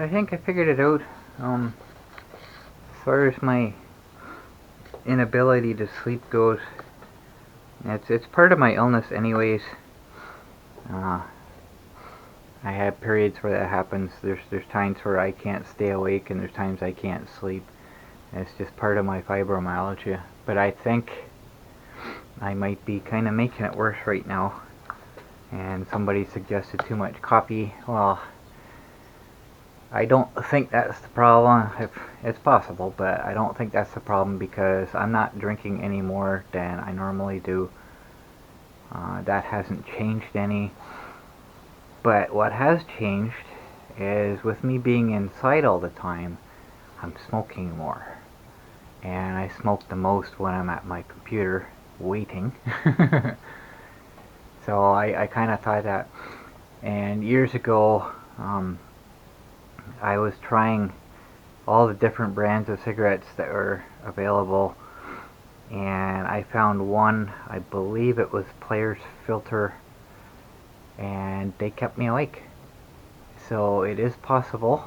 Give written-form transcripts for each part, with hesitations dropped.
I think I figured it out. As far as my inability to sleep goes, it's part of my illness anyways. I have periods where that happens. There's times where I can't stay awake, and there's times I can't sleep. It's just part of my fibromyalgia. But I think I might be kind of making it worse right now. And somebody suggested too much coffee. Well, I don't think that's the problem. If it's possible, but I don't think that's the problem because I'm not drinking any more than I normally do. That hasn't changed any. But what has changed is with me being inside all the time, I'm smoking more. And I smoke the most when I'm at my computer waiting. So I kind of thought that. And years ago, I was trying all the different brands of cigarettes that were available, and I found one, I believe it was Player's Filter, and they kept me awake. So it is possible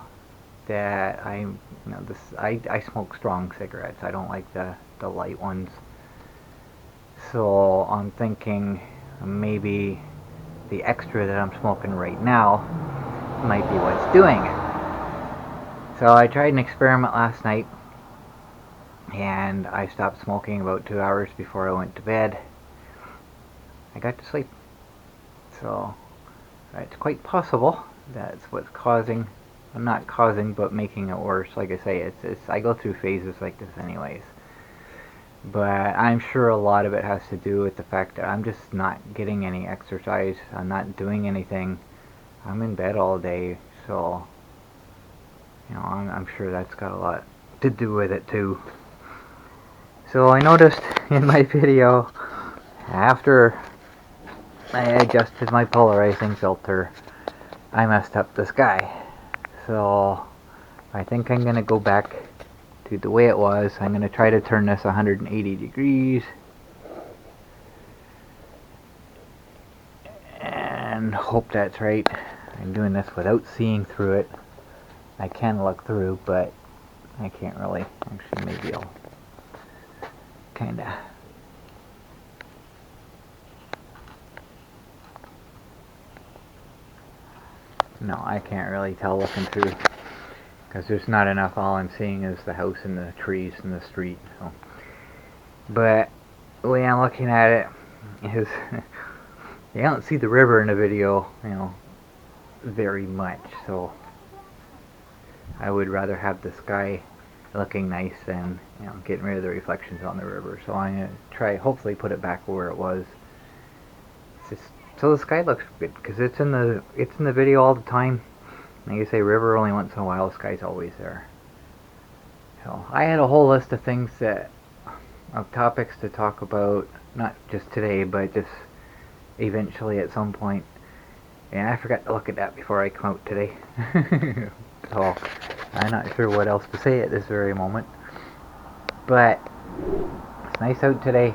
that I smoke strong cigarettes. I don't like the light ones. So I'm thinking maybe the extra that I'm smoking right now might be what's doing it. So I tried an experiment last night, and I stopped smoking about 2 hours before I went to bed. I got to sleep. So it's quite possible that's what's causing, not causing, but making it worse. Like I say, I go through phases like this anyways. But I'm sure a lot of it has to do with the fact that I'm just not getting any exercise. I'm not doing anything. I'm in bed all day, so I'm sure that's got a lot to do with it too. So I noticed in my video, after I adjusted my polarizing filter, I messed up the sky. So I think I'm going to go back to the way it was. I'm going to try to turn this 180 degrees. And hope that's right. I'm doing this without seeing through it. I can look through, but I can't really. Actually, maybe I'll kinda. No, I can't really tell looking through, because there's not enough. All I'm seeing is the house and the trees and the street. So. But the way I'm looking at it is, you don't see the river in the video, very much. So I would rather have the sky looking nice than getting rid of the reflections on the river. So I'm gonna try, hopefully, put it back where it was. It's just, so the sky looks good because it's in the video all the time. Like you say, river only once in a while. The sky's always there. So I had a whole list of things of topics to talk about, not just today, but just eventually at some point. And I forgot to look at that before I come out today. So I'm not sure what else to say at this very moment. But it's nice out today.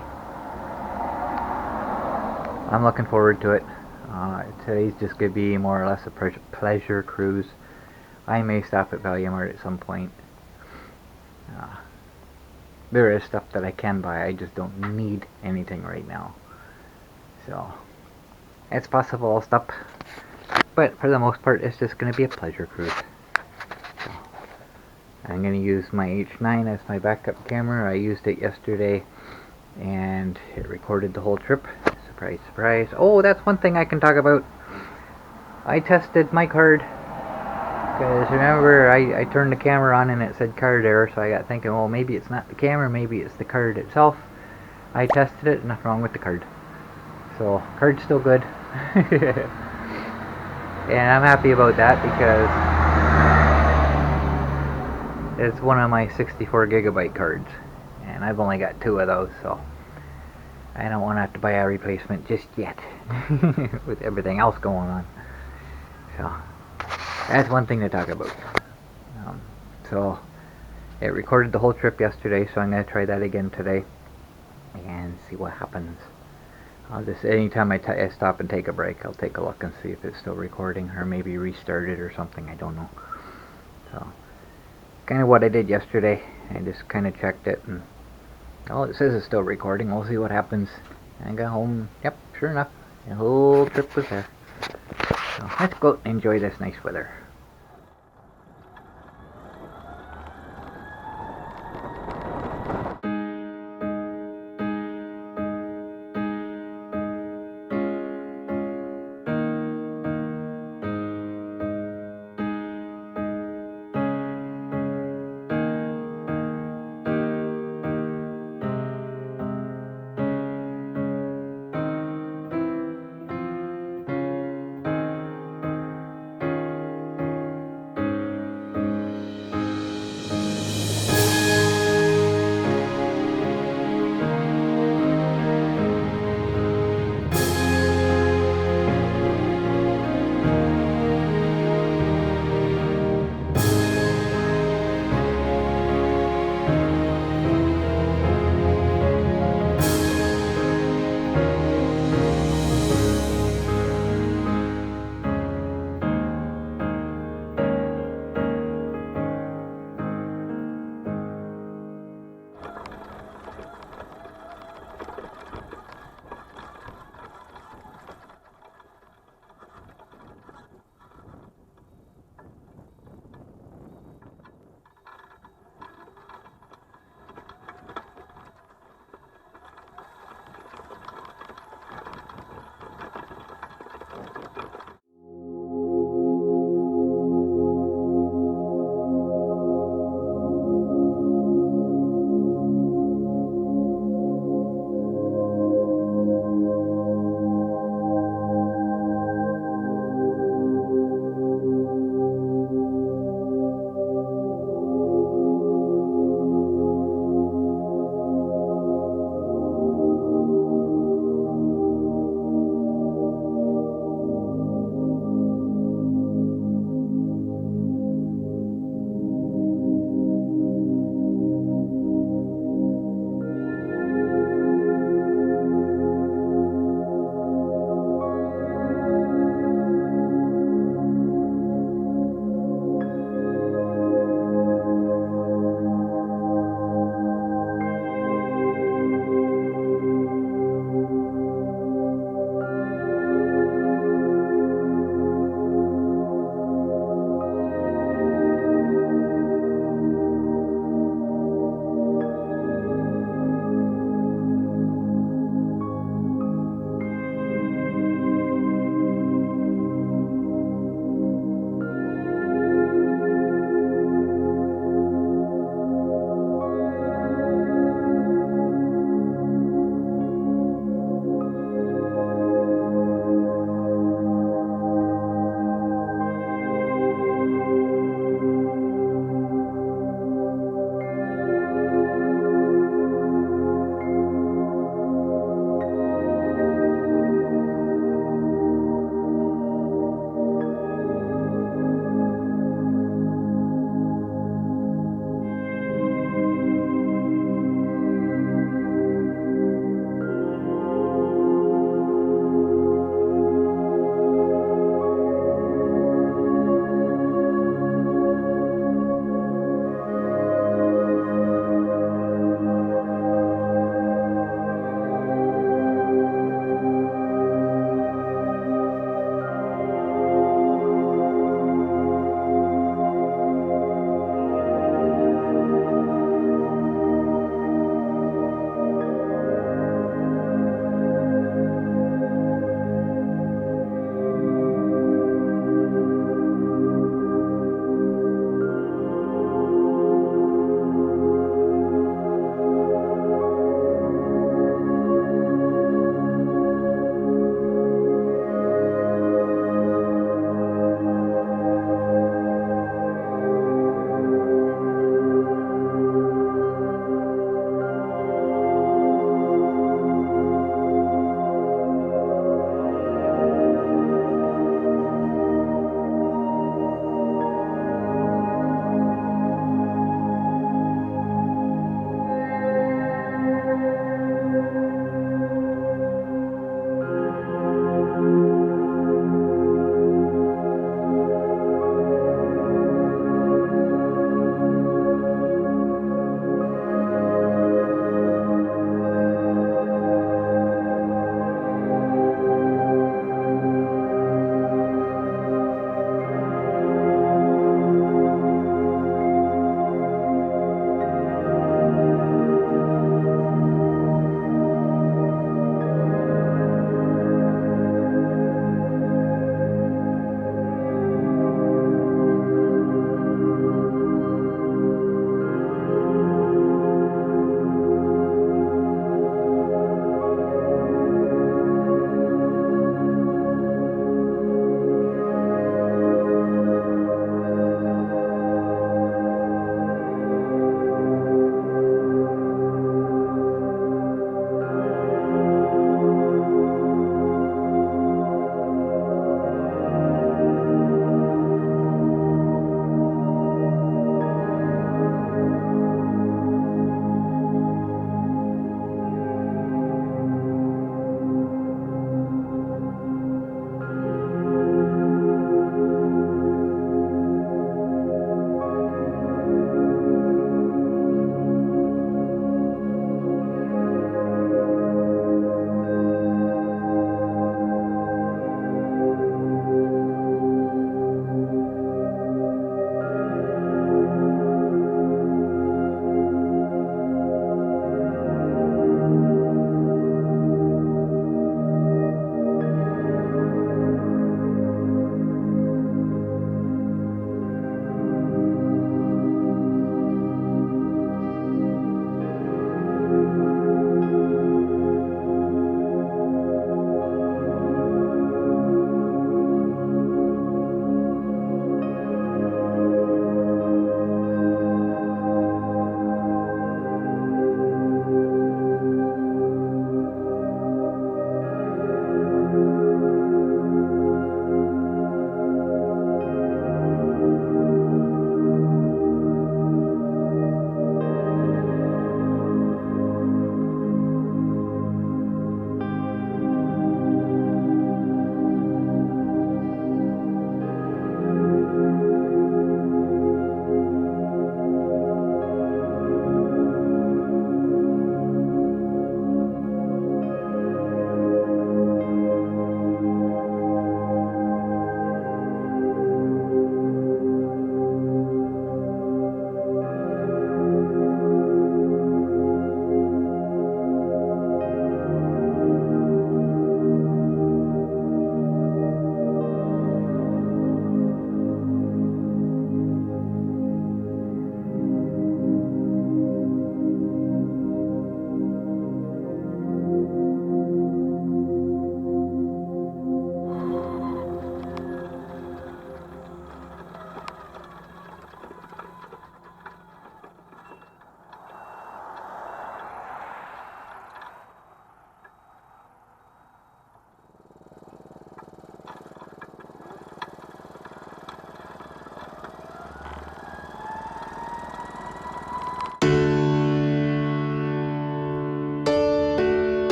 I'm looking forward to it. Today's just going to be more or less a pleasure cruise. I may stop at Value Mart at some point. There is stuff that I can buy. I just don't need anything right now. So it's possible I'll stop. But for the most part, it's just going to be a pleasure cruise. So I'm going to use my H9 as my backup camera. I used it yesterday, and it recorded the whole trip. Surprise, surprise. Oh, that's one thing I can talk about. I tested my card. Because remember, I turned the camera on and it said card error, so I got thinking, well, maybe it's not the camera, maybe it's the card itself. I tested it, nothing wrong with the card. So, card's still good. And I'm happy about that because it's one of my 64 gigabyte cards. And I've only got 2 of those, so I don't want to have to buy a replacement just yet. With everything else going on. So that's one thing to talk about. So it recorded the whole trip yesterday, so I'm going to try that again today and see what happens. I'll just, anytime I stop and take a break, I'll take a look and see if it's still recording, or maybe restart it or something, I don't know. So, kind of what I did yesterday. I just kind of checked it, and oh, it says it's still recording. We'll see what happens. I got home. Yep, sure enough, the whole trip was there. So let's go out and enjoy this nice weather.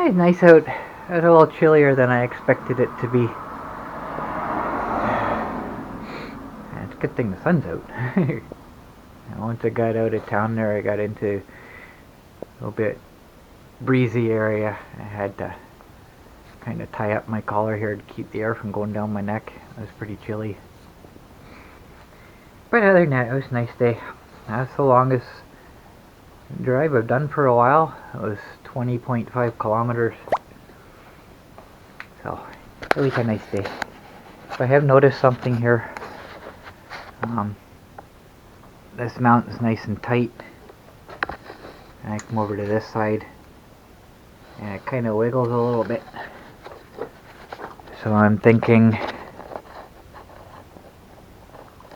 It's nice out. It's a little chillier than I expected it to be. It's a good thing the sun's out. And once I got out of town there, I got into a little bit breezy area. I had to kind of tie up my collar here to keep the air from going down my neck. It was pretty chilly. But other than that, it was a nice day. That's the longest drive I've done for a while. It was 20.5 kilometers. So, really a nice day. But I have noticed something here. This mountain's nice and tight. And I come over to this side. And it kind of wiggles a little bit. So I'm thinking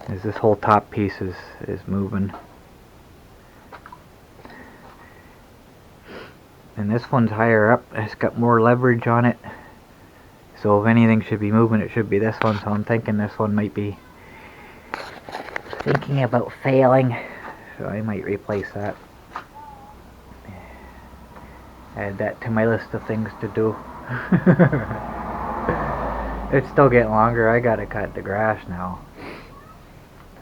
as this whole top piece is moving. And this one's higher up. It's got more leverage on it. So if anything should be moving, it should be this one. So I'm thinking this one might be thinking about failing. So I might replace that. Add that to my list of things to do. It's still getting longer. I gotta cut the grass now.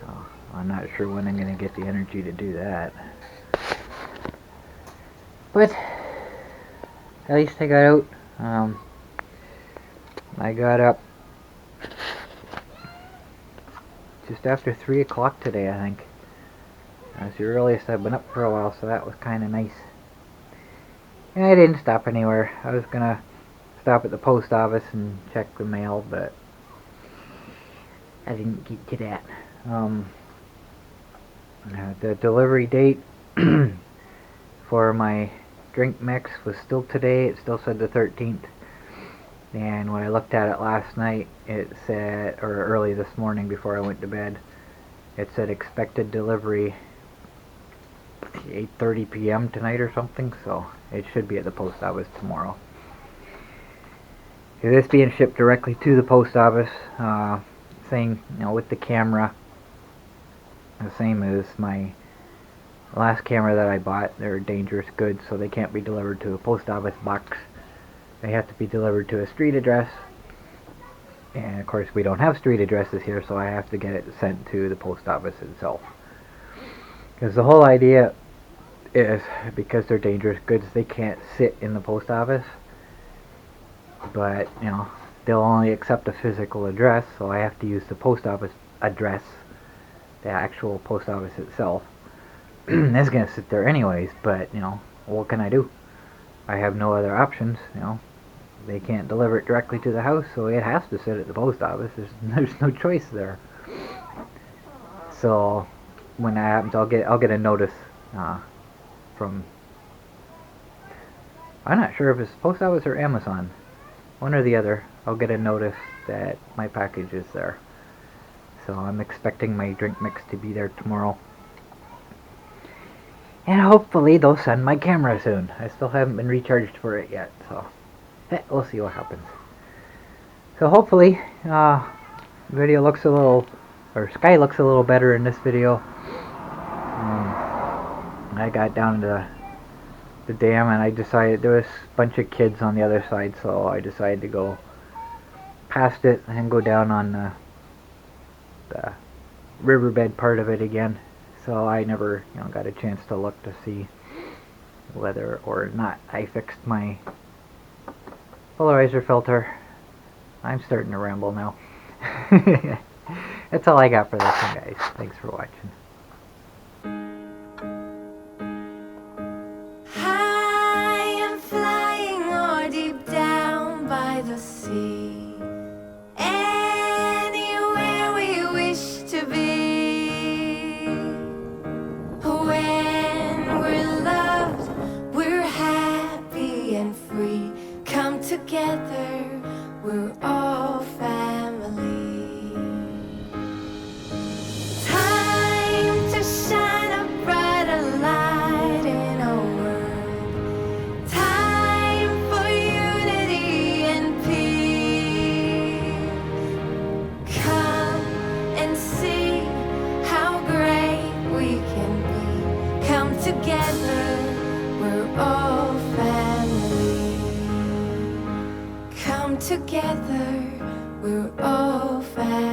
So I'm not sure when I'm gonna get the energy to do that. But at least I got out. I got up just after 3 o'clock today, I think. That's the earliest I've been up for a while, so that was kind of nice. And I didn't stop anywhere. I was gonna stop at the post office and check the mail, but I didn't get to that. The delivery date for my drink mix was still today. It still said the 13th. And when I looked at it last night, it said, or early this morning before I went to bed, it said expected delivery 8:30 p.m. tonight or something, so it should be at the post office tomorrow. This being shipped directly to the post office, saying, with the camera, the same as my last camera that I bought. They're dangerous goods, so they can't be delivered to a post office box. They have to be delivered to a street address, and of course we don't have street addresses here, so I have to get it sent to the post office itself. Because the whole idea is, because they're dangerous goods, they can't sit in the post office, but they'll only accept a physical address, so I have to use the post office address, the actual post office itself. It's gonna sit there anyways, but what can I do? I have no other options. They can't deliver it directly to the house, so it has to sit at the post office. There's no choice there. So when that happens, I'll get a notice from, I'm not sure if it's post office or Amazon, one or the other. I'll get a notice that my package is there. So I'm expecting my drink mix to be there tomorrow. And hopefully they'll send my camera soon. I still haven't been recharged for it yet, so we'll see what happens. So hopefully, video looks a little, or sky looks a little better in this video. I got down to the dam and I decided there was a bunch of kids on the other side, so I decided to go past it and go down on the riverbed part of it again. So I never got a chance to look to see whether or not I fixed my polarizer filter. I'm starting to ramble now. That's all I got for this one, guys. Thanks for watching. High and flying or deep down by the sea, anywhere we wish to be. When we're loved, we're happy and free. Come together, we're all family. Time to shine a brighter light in our world. Time for unity and peace. Come and see how great we can be. Come together, we're all family. together, we're all fast.